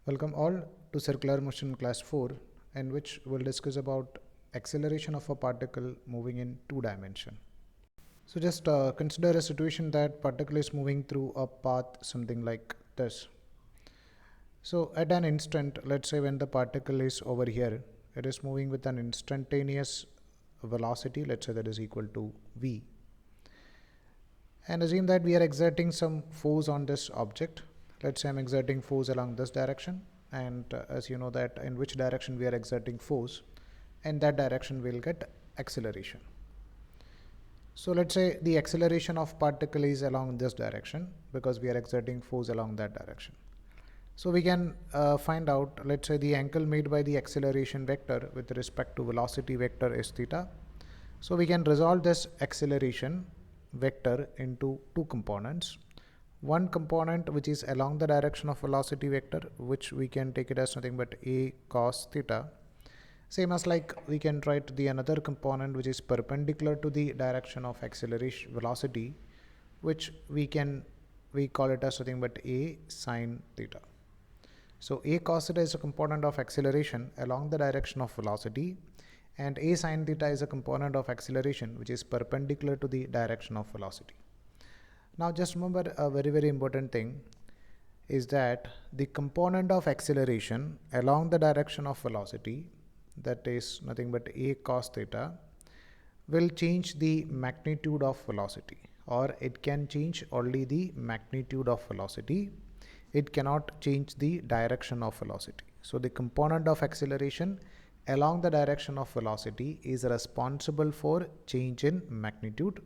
Welcome all to Circular Motion Class 4, in which we'll discuss about acceleration of a particle moving in 2 dimension. So just consider a situation that particle is moving through a path something like this. So at an instant, let's say when the particle is over here, it is moving with an instantaneous velocity, let's say that is equal to v. And assume that we are exerting some force on this object. Let's say I'm exerting force along this direction, and as you know that in which direction we are exerting force, in that direction we'll get acceleration. So let's say the acceleration of particle is along this direction because we are exerting force along that direction. So we can find out, let's say the angle made by the acceleration vector with respect to velocity vector is theta. So we can resolve this acceleration vector into two components. One component which is along the direction of velocity vector, which we can take it as nothing but a cos theta. Same as like we can write the another component which is perpendicular to the direction of acceleration velocity, which we call it as nothing but a sine theta. So a cos theta is a component of acceleration along the direction of velocity, and a sine theta is a component of acceleration which is perpendicular to the direction of velocity. Now just remember a very important thing is that the component of acceleration along the direction of velocity, that is nothing but a cos theta, will change the magnitude of velocity, or it can change only the magnitude of velocity. It cannot change the direction of velocity. So the component of acceleration along the direction of velocity is responsible for change in magnitude.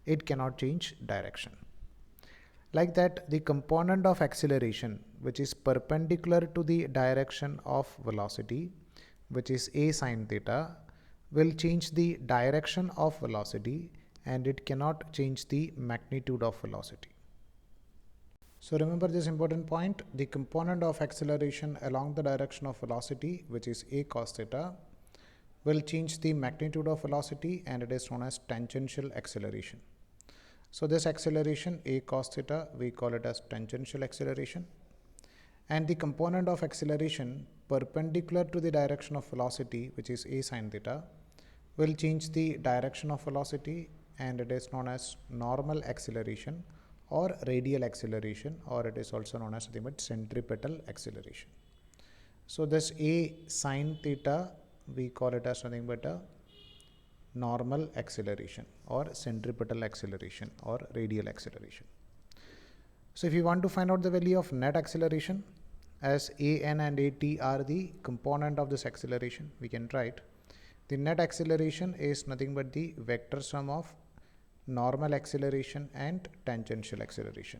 It cannot change direction. Like that, the component of acceleration which is perpendicular to the direction of velocity, which is a sine theta, will change the direction of velocity, and it cannot change the magnitude of velocity. So remember this important point: the component of acceleration along the direction of velocity, which is a cos theta, will change the magnitude of velocity, and it is known as tangential acceleration. So this acceleration a cos theta, we call it as tangential acceleration, and the component of acceleration perpendicular to the direction of velocity, which is a sine theta, will change the direction of velocity, and it is known as normal acceleration or radial acceleration, or it is also known as centripetal acceleration. So this a sine theta, we call it as nothing but a normal acceleration or centripetal acceleration or radial acceleration. So if you want to find out the value of net acceleration, as an and at are the component of this acceleration, we can write the net acceleration is nothing but the vector sum of normal acceleration and tangential acceleration.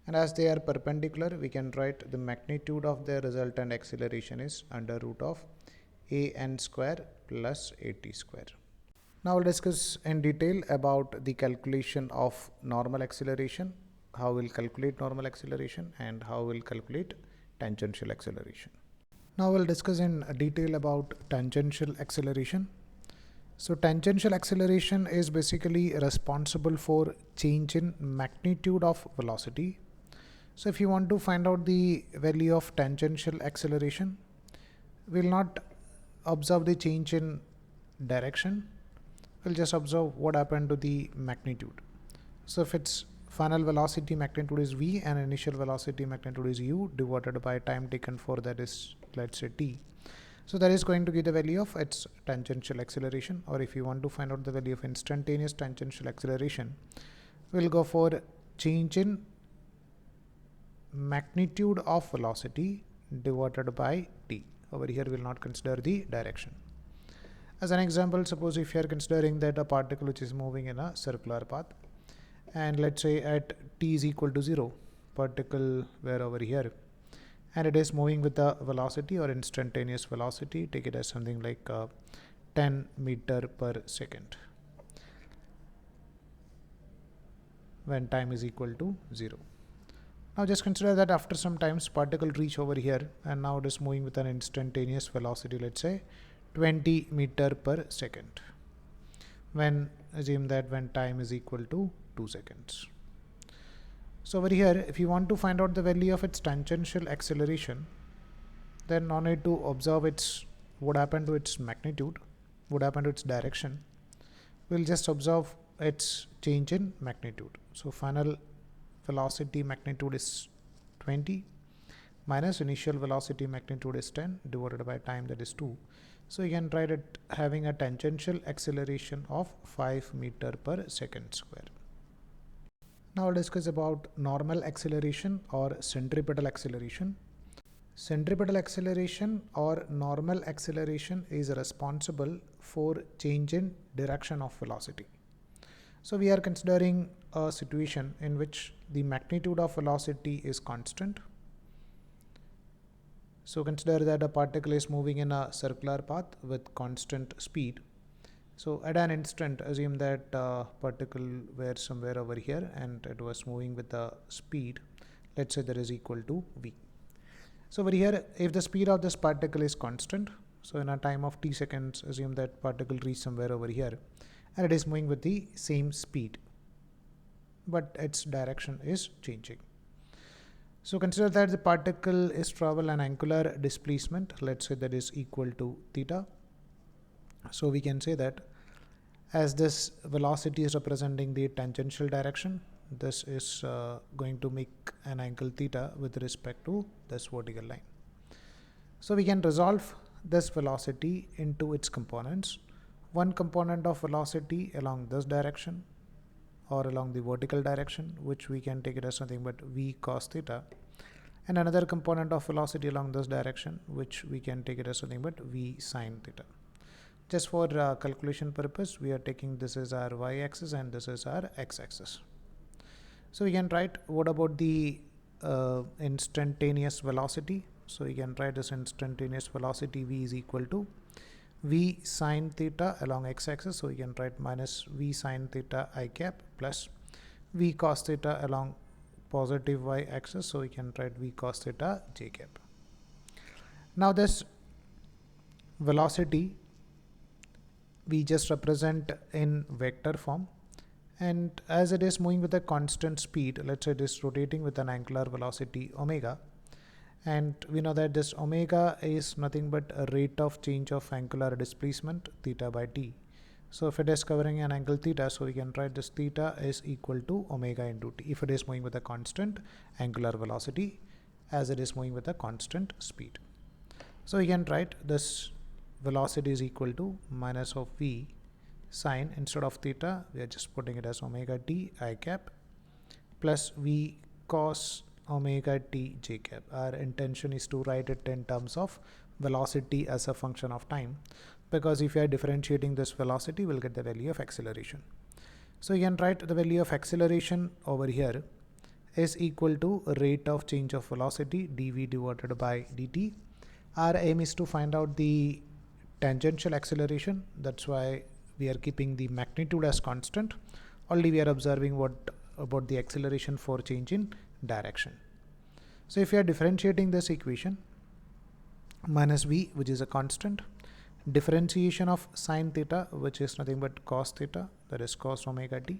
And as they are perpendicular, we can write the magnitude of the resultant acceleration is under root of an square plus at square. Now we'll discuss in detail about the calculation of normal acceleration, how we'll calculate normal acceleration, and how we'll calculate tangential acceleration. Now we'll discuss in detail about tangential acceleration. So tangential acceleration is basically responsible for change in magnitude of velocity. So if you want to find out the value of tangential acceleration, we'll not observe the change in direction. We'll just observe what happened to the magnitude. So if its final velocity magnitude is v and initial velocity magnitude is u divided by time taken for that is, let's say, t. So that is going to give the value of its tangential acceleration. Or if you want to find out the value of instantaneous tangential acceleration, we'll go for change in magnitude of velocity divided by t. Over here we'll not consider the direction. As an example, suppose if you are considering that a particle which is moving in a circular path, and let's say at t is equal to 0, particle were over here, and it is moving with the velocity or instantaneous velocity, take it as something like 10 meter per second when time is equal to 0. Now just consider that after some times particle reach over here, and now it is moving with an instantaneous velocity, let's say 20 meter per second, when assume that when time is equal to 2 seconds. So over here, if you want to find out the value of its tangential acceleration, then no need to observe what happened to its magnitude, what happened to its direction. We'll just observe its change in magnitude. So final velocity magnitude is 20 minus initial velocity magnitude is 10 divided by time, that is 2. So you can write it having a tangential acceleration of 5 meter per second square. Now I'll discuss about normal acceleration or centripetal acceleration. Centripetal acceleration or normal acceleration is responsible for change in direction of velocity. So we are considering a situation in which the magnitude of velocity is constant. So consider that a particle is moving in a circular path with constant speed. So at an instant, assume that particle were somewhere over here and it was moving with a speed, let's say that is equal to v. So over here, if the speed of this particle is constant, so in a time of t seconds, assume that particle reached somewhere over here and it is moving with the same speed, but its direction is changing. So consider that the particle is travel an angular displacement, let's say that is equal to theta. So we can say that as this velocity is representing the tangential direction, this is going to make an angle theta with respect to this vertical line. So we can resolve this velocity into its components. One component of velocity along this direction or along the vertical direction, which we can take it as nothing but v cos theta, and another component of velocity along this direction, which we can take it as nothing but v sin theta. Just for calculation purpose, we are taking this as our y-axis and this is our x-axis. So we can write what about the instantaneous velocity. So you can write this instantaneous velocity v is equal to v sin theta along x-axis. So you can write minus v sin theta I cap plus v cos theta along positive y-axis. So we can write v cos theta j cap. Now this velocity we just represent in vector form, and as it is moving with a constant speed, let's say it is rotating with an angular velocity omega, and we know that this omega is nothing but a rate of change of angular displacement theta by t. So if it is covering an angle theta, so we can write this theta is equal to omega into t if it is moving with a constant angular velocity as it is moving with a constant speed. So we can write this velocity is equal to minus of v sine, instead of theta we are just putting it as omega t I cap plus v cos omega t j cap. Our intention is to write it in terms of velocity as a function of time, because if you are differentiating this velocity, we'll get the value of acceleration. So you can write the value of acceleration over here is equal to rate of change of velocity dv divided by dt. Our aim is to find out the tangential acceleration, that's why we are keeping the magnitude as constant, only we are observing what about the acceleration for change in direction. So if you are differentiating this equation, minus v, which is a constant, differentiation of sine theta, which is nothing but cos theta, that is cos omega t,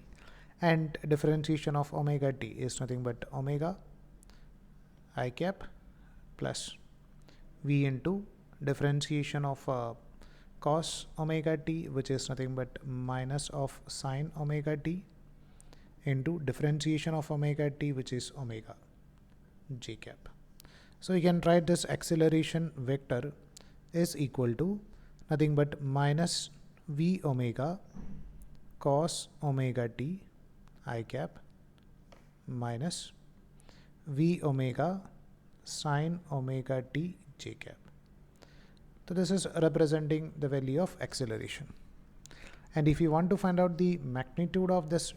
and differentiation of omega t is nothing but omega I cap plus v into differentiation of cos omega t, which is nothing but minus of sine omega t, into differentiation of omega t, which is omega j cap. So you can write this acceleration vector is equal to nothing but minus v omega cos omega t I cap minus v omega sine omega t j cap. So this is representing the value of acceleration. And if you want to find out the magnitude of this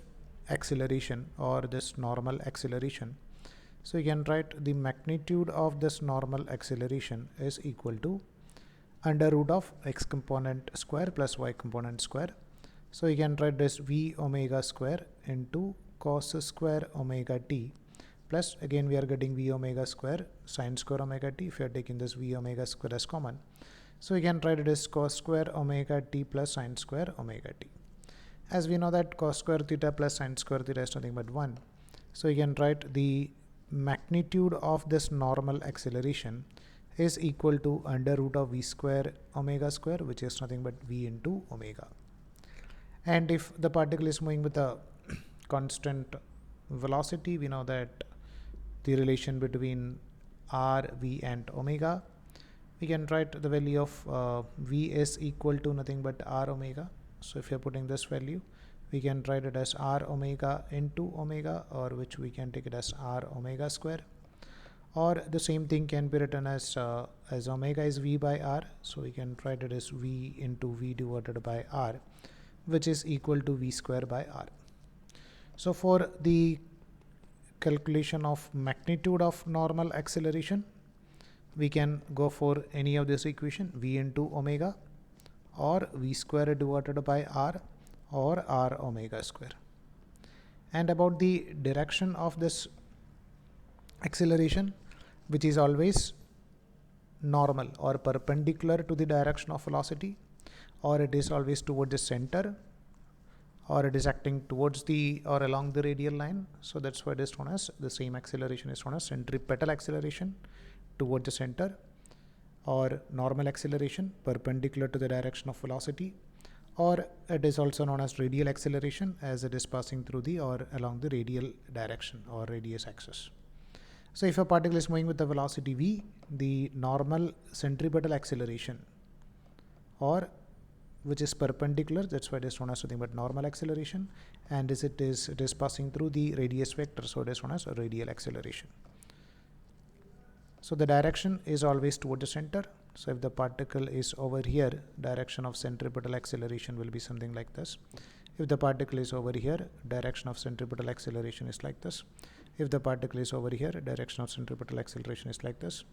acceleration or this normal acceleration, so you can write the magnitude of this normal acceleration is equal to under root of x component square plus y component square. So you can write this v omega square into cos square omega t plus, again we are getting v omega square sine square omega t if you are taking this v omega square as common. So we can write it as cos square omega t plus sine square omega t. As we know that cos square theta plus sine square theta is nothing but 1. So you can write the magnitude of this normal acceleration is equal to under root of v square omega square, which is nothing but v into omega. And if the particle is moving with a constant velocity, we know that the relation between r, v and omega, we can write the value of v is equal to nothing but r omega. So if you're putting this value, we can write it as r omega into omega, or which we can take it as r omega square, or the same thing can be written as omega is v by r, so we can write it as v into v divided by r, which is equal to v square by r. So for the calculation of magnitude of normal acceleration, we can go for any of this equation, v into omega, or v square divided by r, or r omega square. And about the direction of this acceleration, which is always normal or perpendicular to the direction of velocity, or it is always towards the center, or it is acting towards the or along the radial line. So that's why it is known as, the same acceleration is known as centripetal acceleration towards the center, or normal acceleration perpendicular to the direction of velocity, or it is also known as radial acceleration, as it is passing through the or along the radial direction or radius axis. So if a particle is moving with the velocity v, the normal centripetal acceleration, or which is perpendicular, that's why it is known as something but normal acceleration, and as it is passing through the radius vector, so it is known as a radial acceleration. So the direction is always toward the center. So if the particle is over here, direction of centripetal acceleration will be something like this. If the particle is over here, direction of centripetal acceleration is like this. If the particle is over here, direction of centripetal acceleration is like this.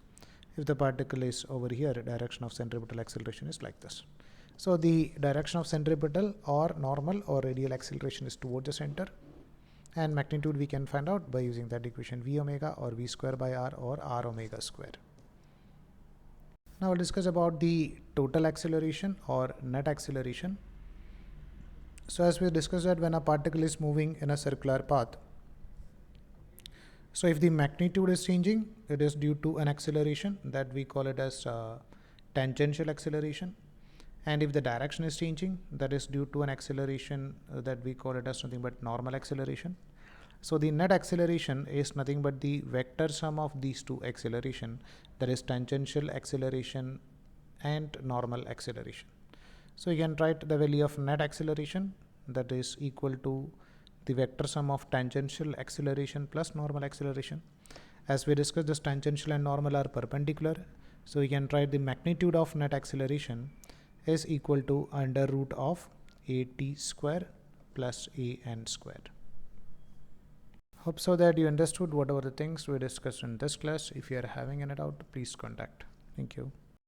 If the particle is over here, direction of centripetal acceleration is like this. So the direction of centripetal or normal or radial acceleration is towards the center, and magnitude we can find out by using that equation v omega, or v square by r, or r omega square. Now we'll discuss about the total acceleration or net acceleration. So as we discussed that when a particle is moving in a circular path, so if the magnitude is changing, it is due to an acceleration that we call it as tangential acceleration. And if the direction is changing, that is due to an acceleration that we call it as nothing but normal acceleration. So the net acceleration is nothing but the vector sum of these two acceleration, that is tangential acceleration and normal acceleration. So you can write the value of net acceleration, that is equal to the vector sum of tangential acceleration plus normal acceleration. As we discussed, this tangential and normal are perpendicular, so we can write the magnitude of net acceleration is equal to under root of at square plus an square. Hope so that you understood whatever the things we discussed in this class. If you are having any doubt, please contact. Thank you.